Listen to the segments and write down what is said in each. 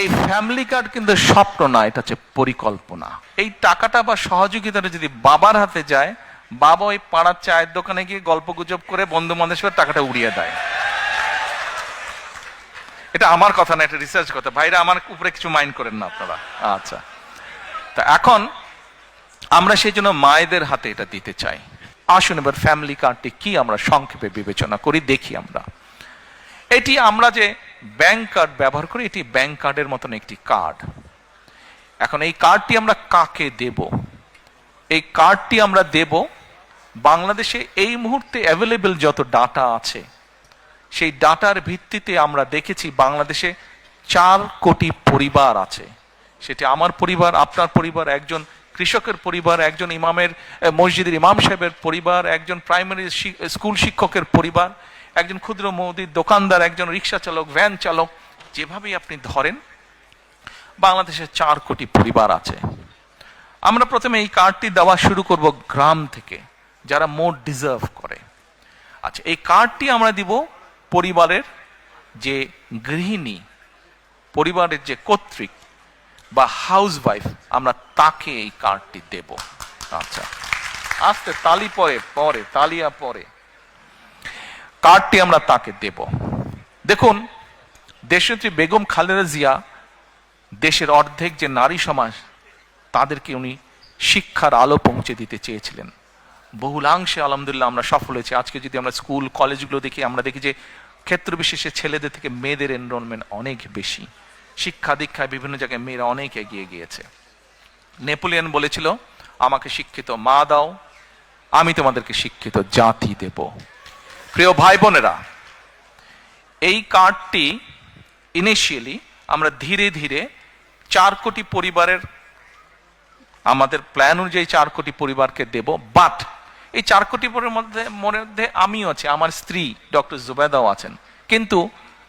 এই family card কিন্তু স্বপ্ন না, এটা হচ্ছে পরিকল্পনা। এই টাকাটা বা সহযোগিতাটা যদি বাবার হাতে যায়, বাবা ওই পাড়ার চায়ের দোকানে গিয়ে গল্প গুজব করে বন্ধু বান্ধবের টাকাটা উড়িয়ে দেয়। এটা আমার কথা না, এটা রিসার্চ কথা। ভাইরা আমার উপরে কিছু মাইন্ড করেন না আপনারা। আচ্ছা, তা এখন আমরা সেই জন্য মায়েদের হাতে এটা দিতে চাই। আসুন এবার ফ্যামিলি কার্ডটি কি আমরা সংক্ষেপে বিবেচনা করি, দেখি আমরা। এটি আমরা যে ব্যাংক কার্ড ব্যবহার করি, এটি ব্যাংক কার্ডের মতন একটি কার্ড। এখন এই কার্ডটি আমরা কাকে দেব? এই কার্ডটি আমরা দেব বাংলাদেশে এই মুহূর্তে অ্যাভেলেবল যত ডাটা আছে, সেই ডাটার ভিত্তিতে আমরা দেখেছি বাংলাদেশে 4 কোটি পরিবার আছে। সেটি আমার পরিবার, আপনার পরিবার, একজন কৃষকের পরিবার, একজন ইমামের মসজিদের ইমাম সাহেবের পরিবার, একজন প্রাইমারি স্কুল শিক্ষকের পরিবার, একজন ক্ষুদ্র মুদির দোকানদার, একজন রিক্সা চালক, ভ্যান চালক, যেভাবেই আপনি ধরেন বাংলাদেশে 4 কোটি পরিবার আছে। আমরা প্রথমে এই কার্ডটি দেওয়া শুরু করব গ্রাম থেকে, যারা মোর ডিজার্ভ করে। আচ্ছা, এই কার্ডটি আমরা দিব পরিবারের যে গৃহিণী, পরিবারের যে কর্ত্রী বা হাউস ওয়াইফ, আমরা তাকে এই কার্ডটি দেব। আচ্ছা, আস্তে তালি পরে তালিয়া পরে কার্ডটি আমরা তাকে দেব। দেখুন, দেশনেত্রী বেগম খালেদা জিয়া দেশের অর্ধেক যে নারী সমাজ, তাদেরকে উনি শিক্ষার আলো পৌঁছে দিতে চেয়েছিলেন। বহুলাংশে আলহামদুলিল্লাহ আমরা সফল হয়েছি। আজকে যদি আমরা স্কুল কলেজগুলো দেখি, আমরা দেখি যে ক্ষেত্র বিশেষে ছেলেদের থেকে মেয়েদের এনরোলমেন্ট অনেক বেশি। শিক্ষা দীক্ষায় বিভিন্ন জায়গায় মেয়েরা অনেক এগিয়ে গিয়েছে। নেপোলিয়ন বলেছিল, আমাকে শিক্ষিত মা দাও, আমি তোমাদেরকে শিক্ষিত জাতি দেব। প্রিয় ভাই বোনেরা, এই কার্ডটি ইনিশিয়ালি আমরা ধীরে ধীরে 4 কোটি পরিবারের, আমাদের প্ল্যান অনুযায়ী 4 কোটি পরিবারকে দেব। বাট এই 4 কোটি পরিবারের মধ্যে আমিও আছি, আমার স্ত্রী ডক্টর জুবাইদাও আছেন। কিন্তু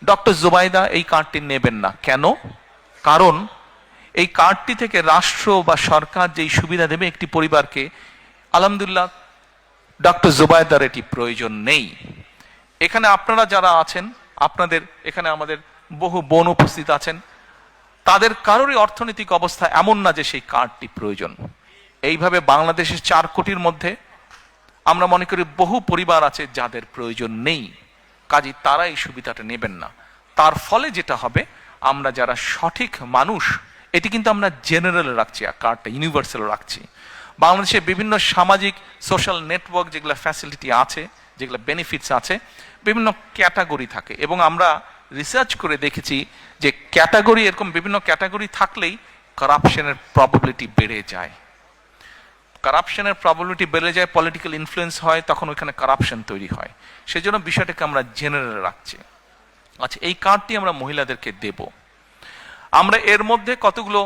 ডক্টর জুবাইদা এই কার্ডটি নেবেন না। কেন? কারণ এই কার্ডটি থেকে রাষ্ট্র বা সরকার যেই সুবিধা দেবে একটি পরিবারকে, আলহামদুলিল্লাহ ডক্টর জুবাইদার এটি প্রয়োজন নেই। এখানে আপনারা যারা আছেন, আপনাদের এখানে আমাদের বহু বোন উপস্থিত আছেন, তাদের কারোরই অর্থনৈতিক অবস্থা এমন না যে সেই কার্ডটি প্রয়োজন। এইভাবে বাংলাদেশের 4 কোটির মধ্যে আমরা মনে করি বহু পরিবার আছে যাদের প্রয়োজন নেই, কাজে তারা এই সুবিধাটা নেবেন না। তার ফলে যেটা হবে, আমরা যারা সঠিক মানুষ, এটি কিন্তু আমরা জেনারেল রাখছি, কার্ডটা ইউনিভার্সাল রাখছি। বাংলাদেশে বিভিন্ন সামাজিক সোশ্যাল নেটওয়ার্ক যেগুলো ফ্যাসিলিটি আছে, যেগুলো বেনিফিটস আছে, বিভিন্ন ক্যাটাগরি থাকে। এবং আমরা রিসার্চ করে দেখেছি যে ক্যাটাগরি, এরকম বিভিন্ন ক্যাটাগরি থাকলেই কারাপশনের প্রবাবিলিটি বেড়ে যায়। কারাপশনের প্রবাবিলিটি বেড়ে যায়, পলিটিক্যাল ইনফ্লুয়েন্স হয়, তখন ওইখানে কারাপশন তৈরি হয়। সেই জন্য বিষয়টাকে আমরা জেনারেল রাখছি। আচ্ছা, এই কার্ডটি আমরা মহিলাদেরকে দেব। আমরা এর মধ্যে কতগুলো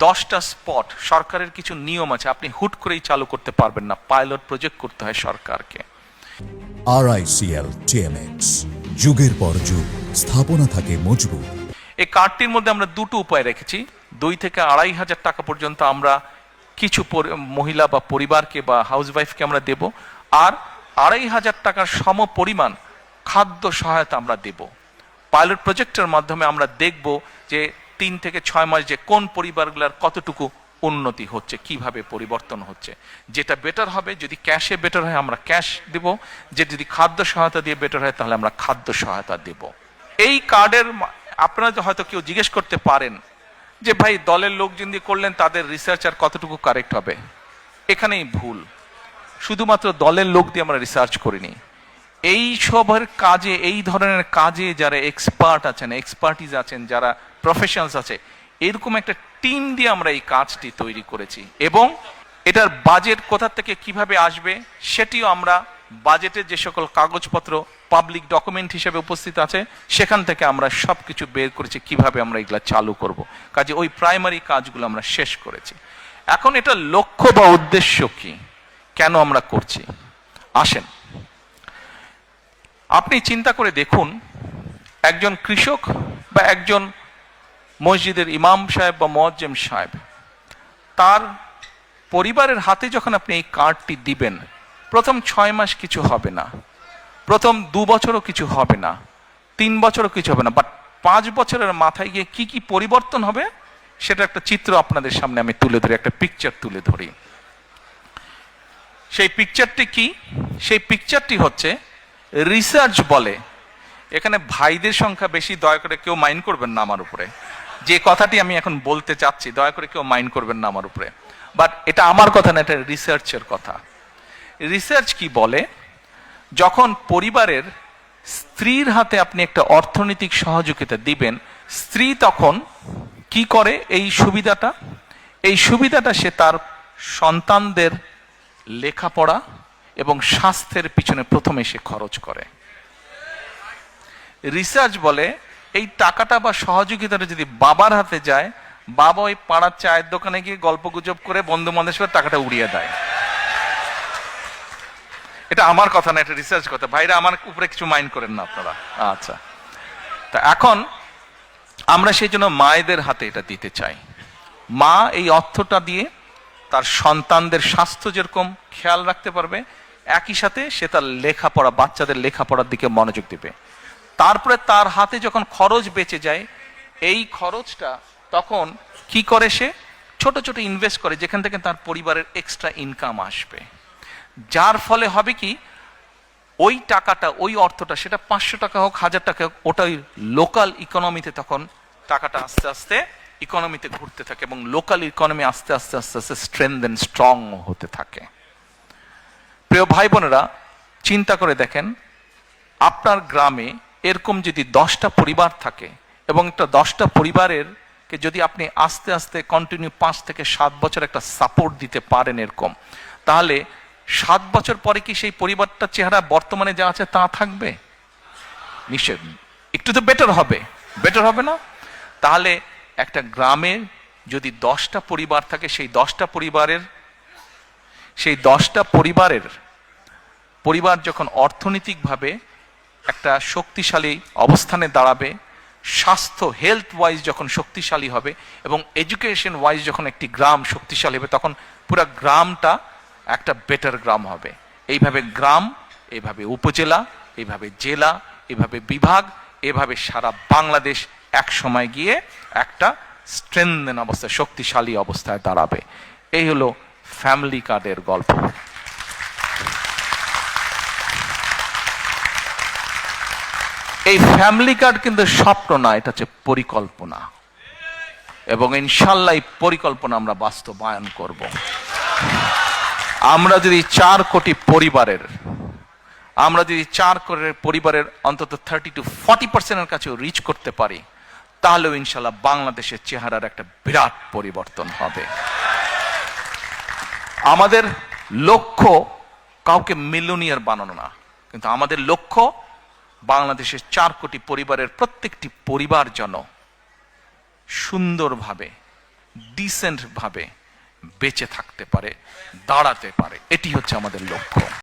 10টা স্পট, সরকারের কিছু নিয়ম আছে, আপনি হুট করেই চালু করতে পারবেন না, পাইলট প্রজেক্ট করতে হয় সরকারকে। RICL TMX, যুগের পর যুগ স্থাপনা থাকে মজবুত। এই কার্ডটির মধ্যে আমরা 2টো উপায় রেখেছি। 2 থেকে 2,500 টাকা পর্যন্ত আমরা কিছু মহিলা বা পরিবারকে বা হাউসওয়াইফকে আমরা দেব, আর 2,500 টাকার সম পরিমাণ খাদ্য সহায়তা আমরা দেব। পাইলট প্রজেক্টের মাধ্যমে আমরা দেখব যে 3 থেকে 6 মাস যে কোন পরিবারগুলোর কতটুকু উন্নতি হচ্ছে, কিভাবে পরিবর্তন হচ্ছে। যেটা বেটার হবে, যদি ক্যাশে বেটার হয় আমরা ক্যাশ দেব, যে যদি খাদ্য সহায়তা দিয়ে বেটার হয় তাহলে আমরা খাদ্য সহায়তা দেব। এই কার্ডের আপনারা হয়তো কেউ জিজ্ঞেস করতে পারেন যে ভাই, দলের লোকজন দিয়ে করলেন, তাদের রিসার্চ আর কতটুকু কারেক্ট হবে? এখানেই ভুল। শুধুমাত্র দলের লোক দিয়ে আমরা রিসার্চ করিনি। এই সবের কাজে, এই ধরনের কাজে যারা এক্সপার্ট আছেন, এক্সপার্টিজ আছেন, যারা প্রফেশনালস আছে, এরকম একটা টিম দিয়ে আমরা এই কাজটি তৈরি করেছি। এবং এটার বাজেট কোথা থেকে কিভাবে আসবে সেটিও আমরা বাজেটের যে সকল কাগজপত্র পাবলিক ডকুমেন্ট হিসেবে উপস্থিত আছে, সেখান থেকে আমরা সবকিছু বের করেছি কিভাবে আমরা এগুলা চালু করব। কাজে ওই প্রাইমারি কাজগুলো আমরা শেষ করেছি। এখন এটা লক্ষ্য বা উদ্দেশ্য কি, কেন আমরা করছি, আসেন আপনি চিন্তা করে দেখুন। একজন কৃষক বা একজন মসজিদের ইমাম সাহেব বা মুয়াজ্জিম সাহেব, তার পরিবারের হাতে যখন আপনি এই কার্ডটি দিবেন, প্রথম 6 মাস কিছু হবে না, প্রথম 2 বছরও কিছু হবে না, 3 বছরও কিছু হবে না, বাট 5 বছরের মাথায় গিয়ে কি কি পরিবর্তন হবে সেটা একটা চিত্র আপনাদের সামনে আমি তুলে ধরি, একটা পিকচার তুলে ধরি। সেই পিকচারটি কি? সেই পিকচারটি হচ্ছে, রিসার্চ বলে, এখানে ভাইদের সংখ্যা বেশি, দয়া করে কেউ মাইন্ড করবেন না আমার উপরে, যে কথাটি আমি এখন বলতে চাচ্ছি দয়া করে কেউ মাইন্ড করবেন না আমার উপরে, বাট এটা আমার কথা না, এটা রিসার্চের কথা। রিসার্চ কি বলে, যখন পরিবারের স্ত্রীর হাতে আপনি একটা অর্থনৈতিক সহযোগিতা দিবেন, স্ত্রী তখন কি করে, এই সুবিধাটা সে তার সন্তানদের লেখাপড়া এবং স্বাস্থ্যের পিছনে প্রথমে সে খরচ করে। রিসার্চ বলে এই টাকাটা বা সহযোগিতাটা যদি বাবার হাতে যায়, বাবা ওই পাড়ার চায়ের দোকানে গিয়ে গল্পগুজব করে বন্ধু বান্ধবের টাকাটা উড়িয়ে দেয়। এটা আমার কথা না, এটা রিসার্চ কথা। ভাইরা আমার উপরে কিছু মাইন্ড করেন না আপনারা। আচ্ছা, তা এখন আমরা সেই জন্য মায়েদের হাতে এটা দিতে চাই। মা এই অর্থটা দিয়ে তার সন্তানদের স্বাস্থ্য যেরকম খেয়াল রাখতে পারবে, একই সাথে সে তার লেখাপড়া, বাচ্চাদের লেখাপড়ার দিকে মনোযোগ দেবে। তারপরে তার হাতে যখন খরচ বেঁচে যায়, এই খরচটা তখন কি করে, সে ছোট ছোট ইনভেস্ট করে, যেখান থেকে তার পরিবারের এক্সট্রা ইনকাম আসবে। যার ফলে হবে কি, ওই টাকাটা, ওই অর্থটা, সেটা 500 টাকা হোক, 1000 টাকা হোক, ওটাই লোকাল ইকোনমিতে তখন টাকাটা আস্তে আস্তে ইকোনমিতে ঘুরতে থাকে এবং লোকাল ইকোনমি আস্তে আস্তে আস্তে আস্তে স্ট্রেংথ স্ট্রং হতে থাকে। প্রিয় ভাই বোনেরা, চিন্তা করে দেখেন, আপনার গ্রামে এরকম যদি 10টা পরিবার থাকে এবং একটা 10টা পরিবারের কে যদি আপনি আস্তে আস্তে কন্টিনিউ 5 থেকে 7 বছর একটা সাপোর্ট দিতে পারেন এরকম, তাহলে 7 বছর পরে কি সেই পরিবারটার চেহারা বর্তমানে যা আছে তা থাকবে? নিশ্চয় একটু তো বেটার হবে না? তাহলে একটা গ্রামে যদি 10টা পরিবার থাকে, সেই 10টা পরিবার যখন অর্থনৈতিকভাবে একটা শক্তিশালী অবস্থানে দাঁড়াবে, স্বাস্থ্য হেলথ ওয়াইজ যখন শক্তিশালী হবে এবং এডুকেশন ওয়াইজ যখন একটি গ্রাম শক্তিশালী হবে, তখন পুরো গ্রামটা একটা বেটার গ্রাম হবে। এইভাবে গ্রাম, এইভাবে উপজেলা, এইভাবে জেলা, এইভাবে বিভাগ, এভাবে সারা বাংলাদেশ এক সময় গিয়ে একটা স্ট্রেংথেন অবস্থায়, শক্তিশালী অবস্থায় দাঁড়াবে। এই হলো ফ্যামিলি কার্ডের গল্প। এই ফ্যামিলি কার্ড কিন্তু স্বপ্ন না, এটা হচ্ছে পরিকল্পনা, এবং ইনশাল্লাহ এই পরিকল্পনা আমরা বাস্তবায়ন করব। আমরা যদি 4 কোটি পরিবারের অন্তত 30 to 40% কাছে রিচ করতে পারি, তাহলেও ইনশাল্লাহ বাংলাদেশের চেহারার একটা বিরাট পরিবর্তন হবে। আমাদের লক্ষ্য কাউকে মিলিয়নিয়ার বানানো না, কিন্তু আমাদের লক্ষ্য বাংলাদেশের 4 কোটি পরিবারের প্রত্যেকটি পরিবার যেন সুন্দরভাবে, ডিসেন্ট ভাবে বেঁচে থাকতে পারে, দাঁড়াতে পারে। এটি হচ্ছে আমাদের লক্ষ্য।